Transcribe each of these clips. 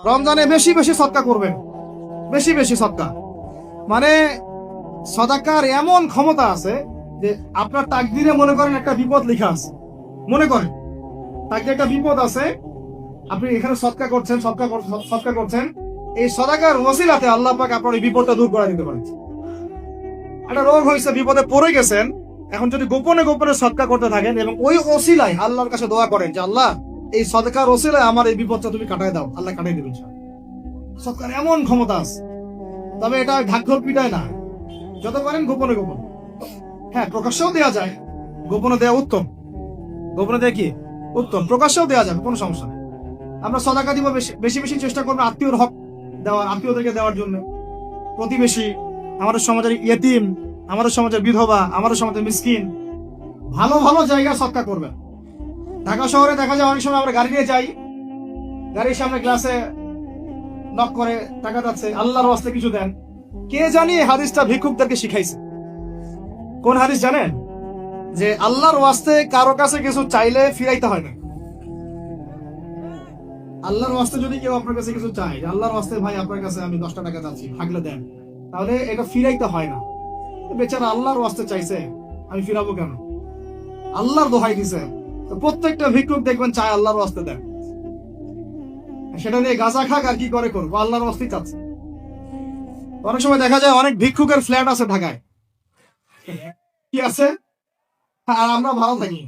রমজানে বেশি বেশি সদকা করবেন, বেশি বেশি সদকা। মানে সদাকার এমন ক্ষমতা আছে যে আপনার তাকদিরে মনে করেন একটা বিপদ লেখা আছে, মনে করেন তাকদিরে একটা বিপদ আছে, আপনি এখানে সদকা করছেন, সদকা করছেন, এই সদাকার ওসিলাতে আল্লাহ পাক আপনার এই বিপদটা দূর করে দিতে পারেন। একটা রোগ হয়েছে, বিপদে পড়ে গেছেন, এখন যদি গোপনে গোপনে সদকা করতে থাকেন এবং ওই ওসিলায় আল্লাহর কাছে দোয়া করেন যে আল্লাহ এই সদকার ওসিলায় আমার এই বিপদটা তুমি কাটায় দাও, আল্লাহ কাটাই দেবেন। সদকার এমন ক্ষমতা আছে, তবে এটা ঢাকঢোল পিটায় না, যত পারেন গোপনে গোপনে। হ্যাঁ, প্রকাশ্যেও দেওয়া যায়, গোপনে দেওয়া উত্তম, গোপনে দেওয়া কি উত্তম, প্রকাশ্যেও দেওয়া যাবে, কোনো সমস্যা নেই। আমরা সদাকা দিব বেশি বেশি চেষ্টা করবো আত্মীয়র হক দেওয়ার, আত্মীয়দেরকে দেওয়ার জন্য, প্রতিবেশী, আমাদের সমাজের ইয়েতিম, আমাদের সমাজের বিধবা, আমাদের সমাজের মিসকিন, ভালো ভালো জায়গা সদকা করবেন। ঢাকা শহরে দেখা যায় অনেক সময় আমরা গাড়ি নিয়ে যাই, গাড়ির সামনে গ্লাসে নক করে টাকা যাচ্ছে, আল্লাহর ওয়াস্তে কিছু দেন। কে জানি হাদিসটা ভিক্ষুকদেরকে শিখাইছে। কোন হাদিস জানেন? যে আল্লাহর ওয়াস্তে কারো কাছে কিছু চাইলে ফিরাইতে হয় না। আল্লাহর ওয়াস্তে যদি কেউ আপনার কাছে কিছু চায়, আল্লাহর ওয়াস্তে ভাই আপনার কাছে আমি 10টা টাকা চাচ্ছি, থাকলে দেন, তাহলে এটা ফিরাইতে হয় না। বেচারা আল্লাহর ওয়াস্তে চাইছে, আমি ফিরাবো কেন? আল্লাহর দোহাই দিছে। তো প্রত্যেকটা ভিক্ষুক দেখবেন চায় আল্লাহর ওয়াস্তে দেন, সেটা নিয়ে গাঁজা খাক আর কি করে করবো, আল্লাহর ওয়াস্তেই চাচ্ছে। অনেক সময় দেখা যায় অনেক ভিক্ষুকের ফ্ল্যাট আছে ঢাকায়, কি আছে, আর আমরা ভালো থাকি,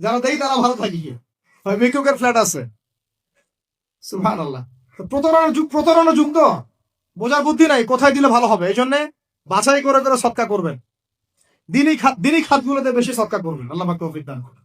যারা দেই তারা ভালো থাকি, ভিক্ষুকের ফ্ল্যাট আছে। সুবহানাল্লাহ। প্রতারণা যুগ তো, বোঝার বুদ্ধি নাই কোথায় দিলে ভালো হবে, এই জন্য বাছাই করে করে সদকা করবেন। দিনই খাতগুলোতে বেশি সদকা করবেন। আল্লাহ পাক তৌফিক দান করুন।